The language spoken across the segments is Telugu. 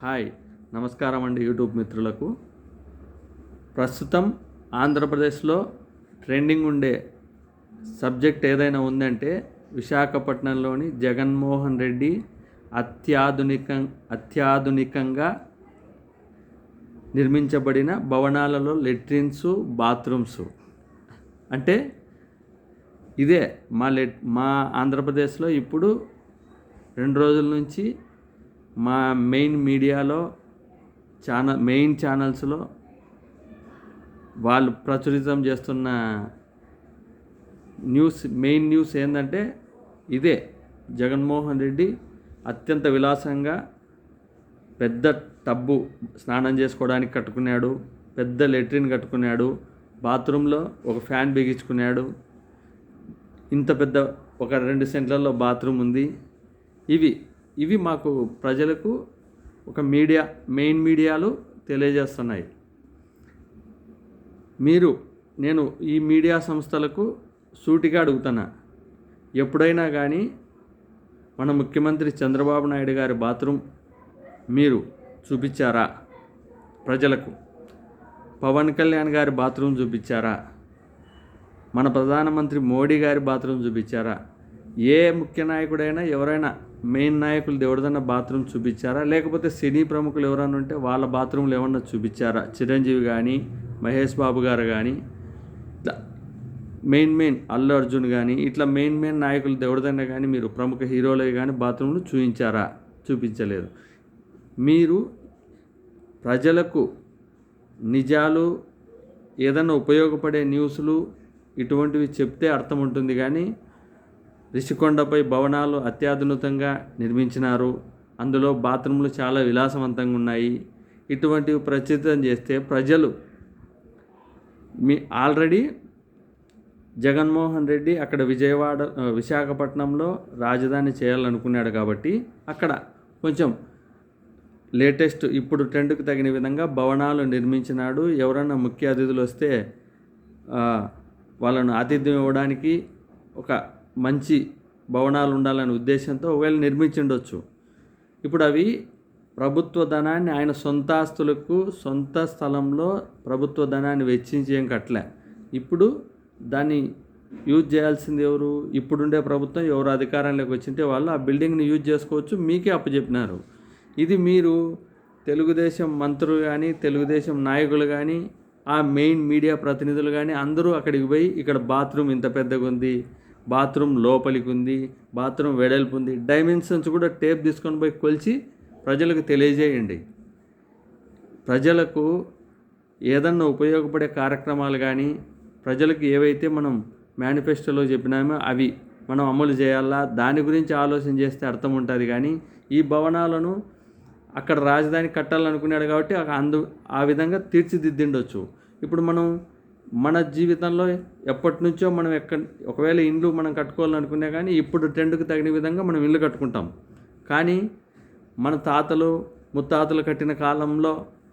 హాయ్ నమస్కారం అండి యూట్యూబ్ మిత్రులకు. ప్రస్తుతం ఆంధ్రప్రదేశ్లో ట్రెండింగ్ ఉండే సబ్జెక్ట్ ఏదైనా ఉందంటే విశాఖపట్నంలోని జగన్మోహన్ రెడ్డి అత్యాధునికంగా నిర్మించబడిన భవనాలలో లెట్రిన్స్, బాత్రూమ్స్. అంటే ఇదే మా ఆంధ్రప్రదేశ్లో ఇప్పుడు 2 రోజుల నుంచి మా మెయిన్ మీడియాలో మెయిన్ ఛానల్స్లో వాళ్ళు ప్రచురితం చేస్తున్న మెయిన్ న్యూస్ ఏంటంటే ఇదే. జగన్మోహన్ రెడ్డి అత్యంత విలాసంగా పెద్ద టబ్బు స్నానం చేసుకోవడానికి కట్టుకున్నాడు, పెద్ద లెట్రిన్ కట్టుకున్నాడు, బాత్రూంలో ఒక ఫ్యాన్ బిగించుకున్నాడు, ఇంత పెద్ద ఒక 2 సెంట్లలో బాత్రూమ్ ఉంది. ఇవి మాకు ప్రజలకు ఒక మెయిన్ మీడియాలు తెలియజేస్తున్నాయి. నేను ఈ మీడియా సంస్థలకు సూటిగా అడుగుతున్నా, ఎప్పుడైనా కానీ మన ముఖ్యమంత్రి చంద్రబాబు నాయుడు గారి బాత్రూమ్ మీరు చూపించారా ప్రజలకు? పవన్ కళ్యాణ్ గారి బాత్రూమ్ చూపించారా? మన ప్రధానమంత్రి మోడీ గారి బాత్రూమ్ చూపించారా? ఏ ముఖ్య నాయకుడైనా ఎవరైనా మెయిన్ నాయకులు ఎవరిదన్నా బాత్రూమ్ చూపించారా? లేకపోతే సినీ ప్రముఖులు ఎవరైనా ఉంటే వాళ్ళ బాత్రూమ్లు ఏమన్నా చూపించారా? చిరంజీవి కానీ, మహేష్ బాబు గారు కానీ, ఇట్లా మెయిన్ అల్లు అర్జున్ కానీ, ఇట్లా మెయిన్ నాయకులు ఎవరిదన్నా కానీ మీరు ప్రముఖ హీరోలే కానీ బాత్రూమ్లు చూపించారా? చూపించలేదు. మీరు ప్రజలకు నిజాలు, ఏదన్నా ఉపయోగపడే న్యూస్లు ఇటువంటివి చెప్తే అర్థం ఉంటుంది. కానీ రిషికొండపై భవనాలు అత్యాధునికంగా నిర్మించినారు, అందులో బాత్రూమ్లు చాలా విలాసవంతంగా ఉన్నాయి, ఇటువంటివి ప్రచురితం చేస్తే ప్రజలు ఆల్రెడీ జగన్మోహన్ రెడ్డి అక్కడ విశాఖపట్నంలో రాజధాని చేయాలనుకున్నాడు కాబట్టి అక్కడ కొంచెం లేటెస్ట్ ఇప్పుడు ట్రెండ్కి తగిన విధంగా భవనాలు నిర్మించినాడు. ఎవరైనా ముఖ్య అతిథులు వస్తే వాళ్ళను ఆతిథ్యం ఇవ్వడానికి ఒక మంచి భవనాలు ఉండాలనే ఉద్దేశంతో ఒకవేళ నిర్మించిండొచ్చు. ఇప్పుడు అవి ప్రభుత్వ ధనాన్ని ఆయన సొంత ఆస్తులకు సొంత స్థలంలో ప్రభుత్వ ధనాన్ని వెచ్చించేం కట్టలే. ఇప్పుడు దాన్ని యూజ్ చేయాల్సింది ఎవరు? ఇప్పుడుండే ప్రభుత్వం ఎవరు అధికారంలోకి వచ్చింటే వాళ్ళు ఆ బిల్డింగ్ని యూజ్ చేసుకోవచ్చు, మీకే అప్పచెప్పినారు. ఇది మీరు తెలుగుదేశం మంత్రులు కానీ, తెలుగుదేశం నాయకులు కానీ, ఆ మెయిన్ మీడియా ప్రతినిధులు కానీ అందరూ అక్కడికి పోయి ఇక్కడ బాత్రూమ్ ఇంత పెద్దగా ఉంది, బాత్రూమ్ లోపలికి ఉంది, బాత్రూమ్ వెడల్పు ఉంది, డైమెన్షన్స్ కూడా టేప్ తీసుకొని పోయి కొలిచి ప్రజలకు తెలియజేయండి. ప్రజలకు ఏదన్నా ఉపయోగపడే కార్యక్రమాలు కానీ, ప్రజలకు ఏవైతే మనం మేనిఫెస్టోలో చెప్పినామో అవి మనం అమలు చేయాలా, దాని గురించి ఆలోచన చేస్తే అర్థం ఉంటుంది. కానీ ఈ భవనాలను అక్కడ రాజధాని కట్టాలనుకున్నాడు కాబట్టి ఆ విధంగా తీర్చిదిద్దిండొచ్చు. ఇప్పుడు మన జీవితంలో ఎప్పటి నుంచో మనం ఒకవేళ ఇండ్లు మనం కట్టుకోవాలనుకున్నా కానీ ఇప్పుడు ట్రెండ్కి తగిన విధంగా మనం ఇల్లు కట్టుకుంటాం. కానీ మన తాతలు ముత్తాతలు కట్టిన కాలంలో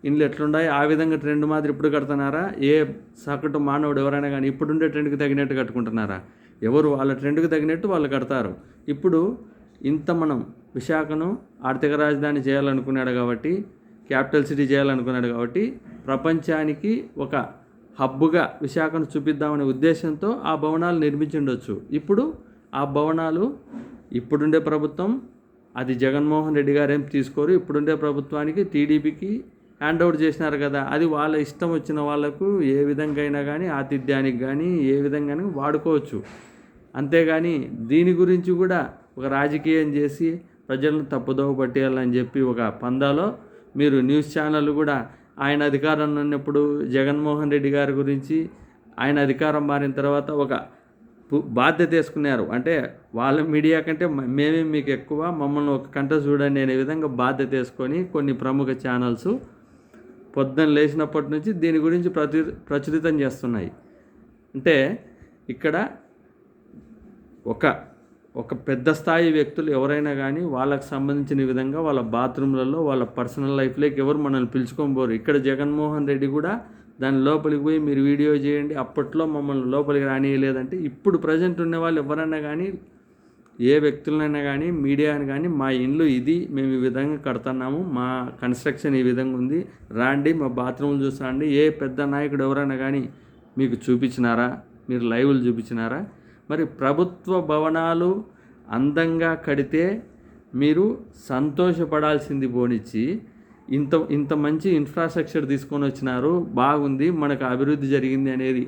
ఇండ్లు ఎట్లున్నాయి ఆ విధంగా ట్రెండ్ మాదిరి ఇప్పుడు కడుతున్నారా? ఏ సగటు మానవుడు ఎవరైనా కానీ ఇప్పుడుండే ట్రెండ్కి తగినట్టు కట్టుకుంటున్నారా? ఎవరు వాళ్ళ ట్రెండ్కి తగినట్టు వాళ్ళు కడతారు. ఇప్పుడు మనం విశాఖను ఆర్థిక రాజధాని చేయాలనుకున్నాడు కాబట్టి, క్యాపిటల్ సిటీ చేయాలనుకున్నాడు కాబట్టి ప్రపంచానికి ఒక హబ్బుగా విశాఖను చూపిద్దామనే ఉద్దేశంతో ఆ భవనాలు నిర్మించుండొచ్చు. ఇప్పుడు ఆ భవనాలు ఇప్పుడుండే ప్రభుత్వం అది జగన్మోహన్ రెడ్డి గారు ఏం తీసుకోరు, ఇప్పుడుండే ప్రభుత్వానికి టీడీపీకి హ్యాండ్ ఓవర్ చేసినారు కదా. అది వాళ్ళ ఇష్టం వచ్చిన వాళ్ళకు ఏ విధంగా అయినా కానీ ఆతిథ్యానికి కానీ ఏ విధంగా వాడుకోవచ్చు. అంతేగాని దీని గురించి కూడా ఒక రాజకీయం చేసి ప్రజలను తప్పుదోవ పట్టేయాలని చెప్పి ఒక పందాలో మీరు న్యూస్ ఛానళ్ళు కూడా ఆయన అధికారంలో ఉన్నప్పుడు జగన్మోహన్ రెడ్డి గారి గురించి ఆయన అధికారం మారిన తర్వాత ఒక బాధ్యత తీసుకున్నారు. అంటే వాళ్ళ మీడియా కంటే మేమే మీకు ఎక్కువ, మమ్మల్ని ఒక కంట చూడండి అనే విధంగా బాధ్యత తీసుకొని కొన్ని ప్రముఖ ఛానల్స్ పొద్దున్న లేచినప్పటి నుంచి దీని గురించి ప్రచురితం చేస్తున్నాయి. అంటే ఇక్కడ ఒక పెద్ద స్థాయి వ్యక్తులు ఎవరైనా కానీ వాళ్ళకు సంబంధించిన విధంగా వాళ్ళ బాత్రూమ్లలో వాళ్ళ పర్సనల్ లైఫ్లోకి ఎవరు మనల్ని పిలుచుకోబోరు. ఇక్కడ జగన్మోహన్ రెడ్డి కూడా దాని లోపలికి పోయి మీరు వీడియో చేయండి, అప్పట్లో మమ్మల్ని లోపలికి రానియలేదంటే ఇప్పుడు ప్రజెంట్ ఉన్న వాళ్ళు ఎవరైనా కానీ ఏ వ్యక్తులైనా కానీ మీడియాని కానీ మా ఇండ్లు ఇది, మేము ఈ విధంగా కడుతున్నాము, మా కన్స్ట్రక్షన్ ఈ విధంగా ఉంది, రాండి మా బాత్రూమ్లు చూసండి, ఏ పెద్ద నాయకుడు ఎవరైనా కానీ మీకు చూపించినారా? మీరు లైవ్లు చూపించినారా? మరి ప్రభుత్వ భవనాలు అందంగా కడితే మీరు సంతోషపడాల్సింది పోనిచ్చి ఇంత మంచి ఇన్ఫ్రాస్ట్రక్చర్ తీసుకొని వచ్చినారు, బాగుంది, మనకు అభివృద్ధి జరిగింది అనేది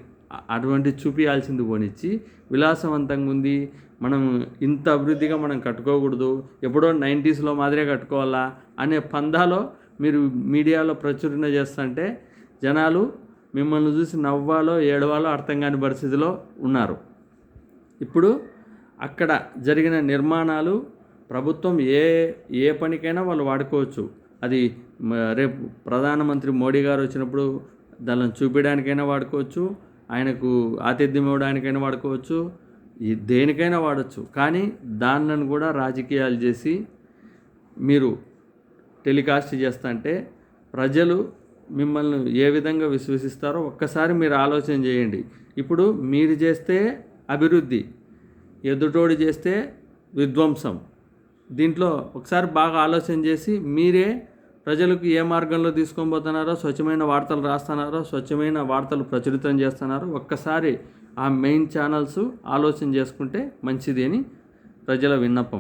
అటువంటి చూపించాల్సింది పోనిచ్చి విలాసవంతంగా ఉంది, మనం ఇంత అభివృద్ధిగా మనం కట్టుకోకూడదు, ఎప్పుడో 90s మాదిరే కట్టుకోవాలా అనే పందాలో మీరు మీడియాలో ప్రచురణ చేస్తుంటే జనాలు మిమ్మల్ని చూసి నవ్వాలో ఏడవాలో అర్థం కాని పరిస్థితిలో ఉన్నారు. ఇప్పుడు అక్కడ జరిగిన నిర్మాణాలు ప్రభుత్వం ఏ పనికైనా వాళ్ళు వాడుకోవచ్చు. అది రేపు ప్రధానమంత్రి మోడీ గారు వచ్చినప్పుడు దానిని చూపించడానికైనా వాడుకోవచ్చు, ఆయనకు ఆతిథ్యం ఇవ్వడానికైనా వాడుకోవచ్చు, దేనికైనా వాడచ్చు. కానీ దానిని కూడా రాజకీయాలు చేసి మీరు టెలికాస్ట్ చేస్తుంటే ప్రజలు మిమ్మల్ని ఏ విధంగా విశ్వసిస్తారో ఒక్కసారి మీరు ఆలోచన చేయండి. ఇప్పుడు మీరు చేస్తే అభివృద్ధి, ఎదుటోడు చేస్తే విధ్వంసం. దీంట్లో ఒకసారి బాగా ఆలోచన చేసి మీరే ప్రజలకు ఏ మార్గంలో తీసుకొని పోతున్నారో, స్వచ్ఛమైన వార్తలు రాస్తున్నారో, స్వచ్ఛమైన వార్తలు ప్రచురితం చేస్తున్నారో ఒక్కసారి ఆ మెయిన్ ఛానల్స్ ఆలోచన చేసుకుంటే మంచిది అని ప్రజల విన్నపం.